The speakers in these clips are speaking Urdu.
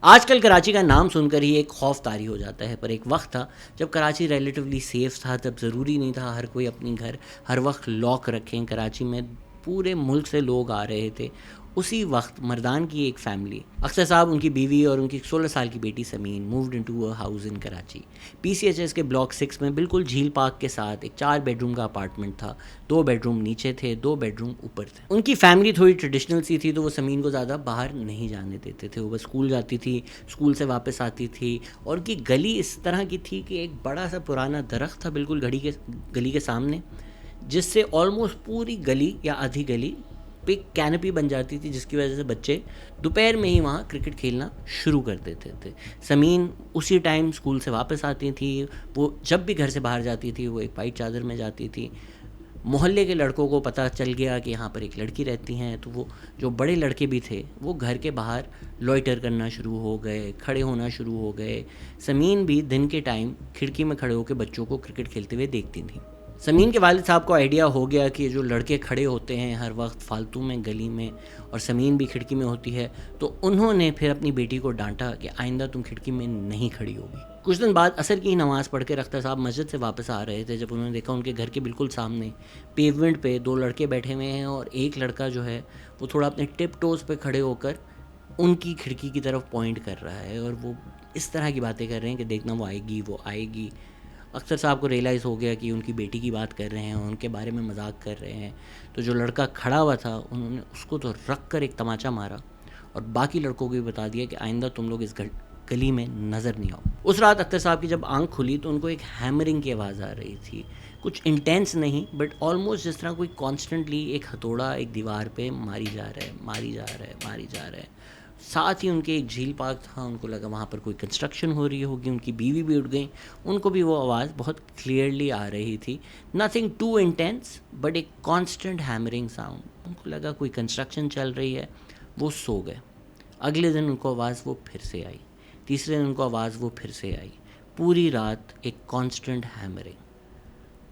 آج کل کراچی کا نام سن کر ہی ایک خوف طاری ہو جاتا ہے، پر ایک وقت تھا جب کراچی ریلیٹیولی سیف تھا، تب ضروری نہیں تھا ہر کوئی اپنی گھر ہر وقت لاک رکھیں۔ کراچی میں پورے ملک سے لوگ آ رہے تھے۔ اسی وقت مردان کی ایک فیملی، اختر صاحب، ان کی بیوی اور ان کی 16 سال کی بیٹی Sameen, moved into a house in Karachi. PCHS کے بلاک 6 میں بالکل جھیل پارک کے ساتھ ایک 4 بیڈ روم کا اپارٹمنٹ تھا۔ 2 بیڈ روم نیچے تھے، 2 بیڈ روم اوپر تھے۔ ان کی فیملی تھوڑی ٹریڈیشنل سی تھی، تو وہ سمین کو زیادہ باہر نہیں جانے دیتے تھے۔ وہ بس اسکول جاتی تھی، اسکول سے واپس آتی تھی، اور ان کی گلی اس طرح کی تھی کہ ایک بڑا سا پرانا درخت تھا بالکل گلی کے سامنے، جس سے آلموسٹ پوری گلی یا آدھی گلی پہ کینپی بن جاتی تھی، جس کی وجہ سے بچے دوپہر میں ہی وہاں کرکٹ کھیلنا شروع کر دیتے تھے۔ سمین اسی ٹائم اسکول سے واپس آتی تھی۔ وہ جب بھی گھر سے باہر جاتی تھی وہ ایک وائٹ چادر میں جاتی تھی۔ محلے کے لڑکوں کو پتہ چل گیا کہ یہاں پر ایک لڑکی رہتی ہیں، تو وہ جو بڑے لڑکے بھی تھے وہ گھر کے باہر لوئٹر کرنا شروع ہو گئے، کھڑے ہونا شروع ہو گئے۔ سمین بھی دن کے ٹائم کھڑکی میں کھڑے ہو کے بچوں کو کرکٹ کھیلتے ہوئے دیکھتی تھیں۔ سمین کے والد صاحب کو آئیڈیا ہو گیا کہ جو لڑکے کھڑے ہوتے ہیں ہر وقت فالتو میں گلی میں، اور سمین بھی کھڑکی میں ہوتی ہے، تو انہوں نے پھر اپنی بیٹی کو ڈانٹا کہ آئندہ تم کھڑکی میں نہیں کھڑی ہوگی۔ کچھ دن بعد عصر کی نماز پڑھ کے اختر صاحب مسجد سے واپس آ رہے تھے، جب انہوں نے دیکھا ان کے گھر کے بالکل سامنے پیومنٹ پہ 2 لڑکے بیٹھے ہوئے ہیں، اور ایک لڑکا جو ہے وہ تھوڑا اپنے ٹپ ٹوز پہ کھڑے ہو کر ان کی کھڑکی کی طرف پوائنٹ کر رہا ہے، اور وہ اس طرح کی باتیں کر رہے ہیں کہ دیکھنا وہ آئے گی، وہ آئے گی۔ اختر صاحب کو ریئلائز ہو گیا کہ ان کی بیٹی کی بات کر رہے ہیں اور ان کے بارے میں مذاق کر رہے ہیں، تو جو لڑکا کھڑا ہوا تھا انہوں نے اس کو تو رکھ کر ایک تماچا مارا، اور باقی لڑکوں کو بھی بتا دیا کہ آئندہ تم لوگ اس گلی میں نظر نہیں آؤ۔ اس رات اختر صاحب کی جب آنکھ کھلی تو ان کو ایک ہیمرنگ کی آواز آ رہی تھی، کچھ انٹینس نہیں، بٹ آلموسٹ جس طرح کوئی کانسٹنٹلی ایک ہتھوڑا ایک دیوار پہ ماری جا رہا ہے۔ ساتھ ہی ان کے ایک جھیل پارک تھا، ان کو لگا وہاں پر کوئی کنسٹرکشن ہو رہی ہوگی۔ ان کی بیوی بھی اٹھ گئیں، ان کو بھی وہ آواز بہت کلیئرلی آ رہی تھی، نتھنگ ٹو انٹینس بٹ ایک کانسٹنٹ ہیمرنگ ساؤنڈ۔ ان کو لگا کوئی کنسٹرکشن چل رہی ہے، وہ سو گئے۔ اگلے دن ان کو آواز وہ پھر سے آئی، تیسرے دن ان کو آواز وہ پھر سے آئی، پوری رات ایک کانسٹنٹ ہیمرنگ۔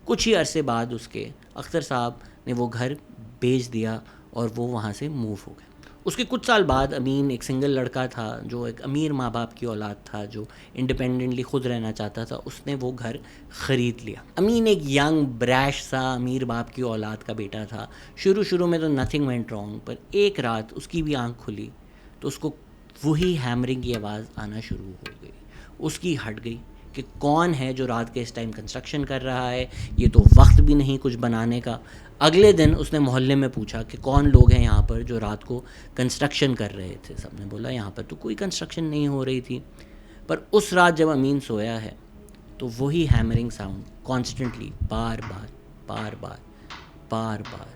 کچھ ہی عرصے بعد اس کے اختر صاحب نے وہ گھر بیچ دیا اور وہ وہاں سے موو ہو گئے۔ اس کے کچھ سال بعد امین ایک سنگل لڑکا تھا جو ایک امیر ماں باپ کی اولاد تھا، جو انڈیپینڈنٹلی خود رہنا چاہتا تھا۔ اس نے وہ گھر خرید لیا۔ امین ایک ینگ بریش سا امیر باپ کی اولاد کا بیٹا تھا۔ شروع میں تو نتھنگ وینٹ رانگ، پر ایک رات اس کی بھی آنکھ کھلی تو اس کو وہی ہیمرنگ کی آواز آنا شروع ہو گئی۔ اس کی ہٹ گئی کہ کون ہے جو رات کے اس ٹائم کنسٹرکشن کر رہا ہے، یہ تو وقت بھی نہیں کچھ بنانے کا۔ اگلے دن اس نے محلے میں پوچھا کہ کون لوگ ہیں یہاں پر جو رات کو کنسٹرکشن کر رہے تھے۔ سب نے بولا یہاں پر تو کوئی کنسٹرکشن نہیں ہو رہی تھی۔ پر اس رات جب امین سویا ہے تو وہی ہیمرنگ ساؤنڈ کانسٹنٹلی بار بار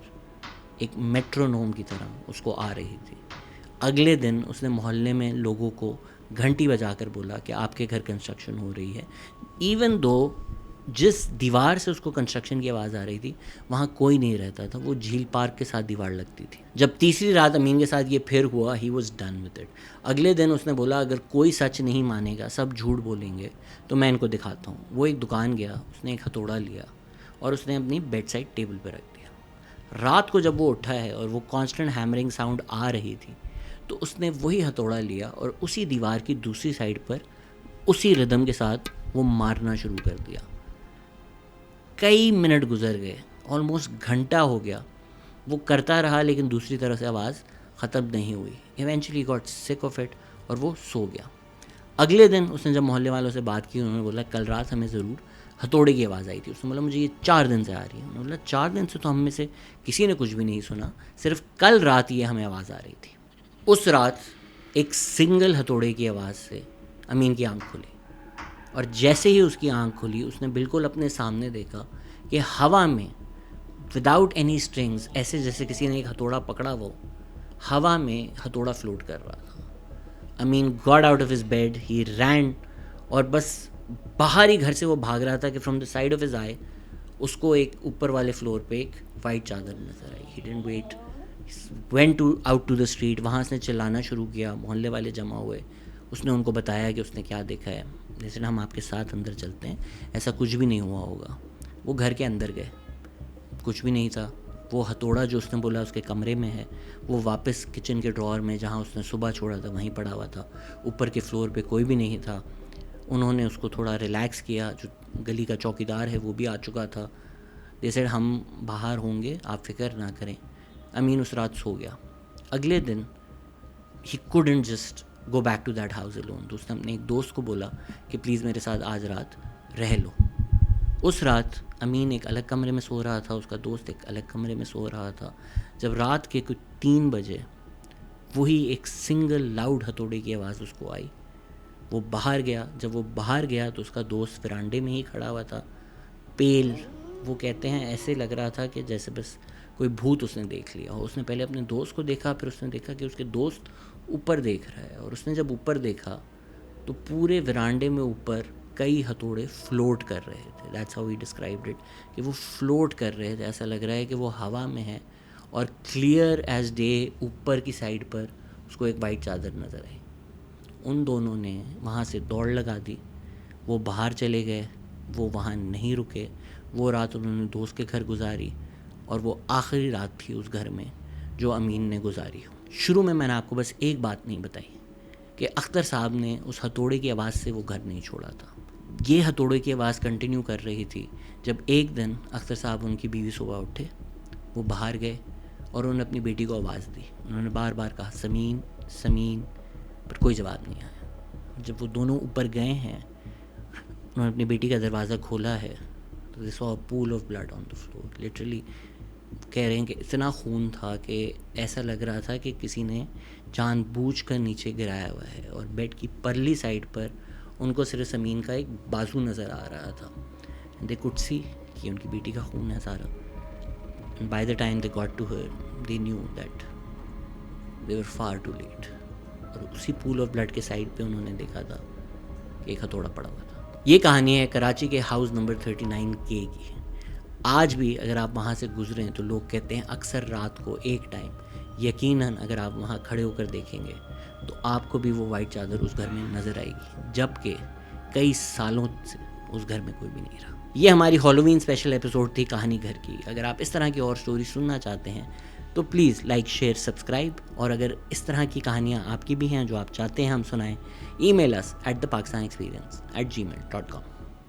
ایک میٹرونوم کی طرح اس کو آ رہی تھی۔ اگلے دن اس نے محلے میں لوگوں کو گھنٹی بجا کر بولا کہ آپ کے گھر کنسٹرکشن ہو رہی ہے، ایون دو جس دیوار سے اس کو کنسٹرکشن کی آواز آ رہی تھی وہاں کوئی نہیں رہتا تھا، وہ جھیل پارک کے ساتھ دیوار لگتی تھی۔ جب تیسری رات امین کے ساتھ یہ پھر ہوا، he was done with it. اگلے دن اس نے بولا اگر کوئی سچ نہیں مانے گا، سب جھوٹ بولیں گے، تو میں ان کو دکھاتا ہوں۔ وہ ایک دکان گیا، اس نے ایک ہتھوڑا لیا اور اس نے اپنی بیڈ سائڈ ٹیبل پہ رکھ دیا۔ رات کو جب وہ اٹھا ہے اور وہ کانسٹنٹ ہیمرنگ ساؤنڈ آ رہی تھی، تو اس نے وہی ہتھوڑا لیا اور اسی دیوار کی دوسری سائڈ پر اسی ردم کے ساتھ وہ مارنا شروع کر دیا۔ کئی منٹ گزر گئے، آلموسٹ گھنٹہ ہو گیا، وہ کرتا رہا لیکن دوسری طرف سے آواز ختم نہیں ہوئی۔ ایونچولی گاٹ سک آف اٹ اور وہ سو گیا۔ اگلے دن اس نے جب محلے والوں سے بات کی، انہوں نے بولا کل رات ہمیں ضرور ہتھوڑے کی آواز آئی تھی۔ اس نے بولا مجھے یہ 4 دن سے آ رہی ہے۔ انہوں نے بولا 4 دن سے تو ہم میں سے کسی نے کچھ بھی نہیں سنا، صرف کل رات یہ ہمیں آواز آ رہی تھی۔ اس رات ایک سنگل ہتھوڑے کی آواز سے امین کی آنکھ کھلی، اور جیسے ہی اس کی آنکھ کھلی اس نے بالکل اپنے سامنے دیکھا کہ ہوا میں وداؤٹ اینی اسٹرنگز، ایسے جیسے کسی نے ایک ہتھوڑا پکڑا، وہ ہوا میں ہتھوڑا فلوٹ کر رہا تھا۔ Amin got out of his bed, he ran, اور بس باہر ہی گھر سے وہ بھاگ رہا تھا کہ from the side of his eye اس کو ایک اوپر والے فلور پہ ایک وائٹ چادر نظر آئی۔ He didn't wait, went out to the street۔ وہاں اس نے چلانا شروع کیا، محلے والے جمع ہوئے، اس نے ان کو بتایا کہ اس نے کیا دیکھا ہے۔ جیسے ہم آپ کے ساتھ اندر چلتے ہیں، ایسا کچھ بھی نہیں ہوا ہوگا۔ وہ گھر کے اندر گئے، کچھ بھی نہیں تھا، وہ ہتھوڑا جو اس نے بولا اس کے کمرے میں ہے وہ واپس کچن کے ڈراور میں جہاں اس نے صبح چھوڑا تھا وہیں پڑا ہوا تھا. اوپر کے فلور پہ کوئی بھی نہیں تھا. انہوں نے اس کو تھوڑا ریلیکس کیا. جو گلی کا چوکیدار ہے وہ بھی آ چکا تھا. دے سیڈ ہم باہر ہوں گے, آپ فکر نہ کریں. امین اس رات سو گیا. اگلے دن ہی couldn't just go back to that house alone. تو اس نے اپنے ایک دوست کو بولا کہ پلیز میرے ساتھ آج رات رہ لو. اس رات امین ایک الگ کمرے میں سو رہا تھا, اس کا دوست ایک الگ کمرے میں سو رہا تھا. جب رات کے کچھ 3 بجے وہی ایک سنگل لاؤڈ ہتھوڑے کی آواز اس کو آئی. وہ باہر گیا. جب وہ باہر گیا تو اس کا دوست فرانڈے میں ہی کھڑا ہوا تھا, پیل. وہ کہتے ہیں ایسے لگ رہا تھا کہ جیسے بس کوئی بھوت اس نے دیکھ لیا. اور اس نے پہلے اپنے دوست کو دیکھا, پھر اس نے دیکھا کہ اس کے دوست اوپر دیکھ رہا ہے. اور اس نے جب اوپر دیکھا تو پورے ورانڈے میں اوپر کئی ہتھوڑے فلوٹ کر رہے تھے. That's how he described it, کہ وہ فلوٹ کر رہے تھے. ایسا لگ رہا ہے کہ وہ ہوا میں ہے اور کلیئر ایز ڈے اوپر کی سائڈ پر اس کو ایک وائٹ چادر نظر آئی. ان دونوں نے وہاں سے دوڑ لگا دی. وہ باہر چلے گئے, وہ وہاں نہیں رکے. وہ رات انہوں نے دوست کے گھر گزاری اور وہ آخری رات تھی اس گھر میں جو امین نے گزاری ہو. شروع میں نے آپ کو بس ایک بات نہیں بتائی کہ اختر صاحب نے اس ہتھوڑے کی آواز سے وہ گھر نہیں چھوڑا تھا. یہ ہتھوڑے کی آواز کنٹینیو کر رہی تھی جب ایک دن اختر صاحب ان کی بیوی صبح اٹھے, وہ باہر گئے اور انہوں نے اپنی بیٹی کو آواز دی. انہوں نے بار بار کہا سمین سمین, پر کوئی جواب نہیں آیا. جب وہ دونوں اوپر گئے ہیں, انہوں نے اپنی بیٹی کا دروازہ کھولا ہے تو they saw a pool of blood on the floor. Literally کہہ رہے ہیں کہ اتنا خون تھا کہ ایسا لگ رہا تھا کہ کسی نے جان بوجھ کر نیچے گرایا ہوا ہے. اور بیڈ کی پرلی سائڈ پر ان کو صرف زمین کا ایک بازو نظر آ رہا تھا. they could see کہ ان کی بیٹی کا خون ہے سارا. and by the time they got to her they knew that they were far too late. اور اسی پول آف بلڈ کے سائڈ پہ انہوں نے دیکھا تھا کہ ایک ہتھوڑا پڑا ہوا تھا. یہ کہانی ہے کراچی کے ہاؤس نمبر 39 کے کی. آج بھی اگر آپ وہاں سے گزریں تو لوگ کہتے ہیں اکثر رات کو ایک ٹائم, یقیناً اگر آپ وہاں کھڑے ہو کر دیکھیں گے تو آپ کو بھی وہ وائٹ چادر اس گھر میں نظر آئے گی, جب کہ کئی سالوں سے اس گھر میں کوئی بھی نہیں رہا. یہ ہماری ہالووین اسپیشل ایپیسوڈ تھی کہانی گھر کی. اگر آپ اس طرح کی اور سٹوری سننا چاہتے ہیں تو پلیز لائک شیئر سبسکرائب. اور اگر اس طرح کی کہانیاں آپ کی بھی ہیں جو آپ چاہتے ہیں ہم سنائیں, ای میل us at thepakistanexperience@gmail.com.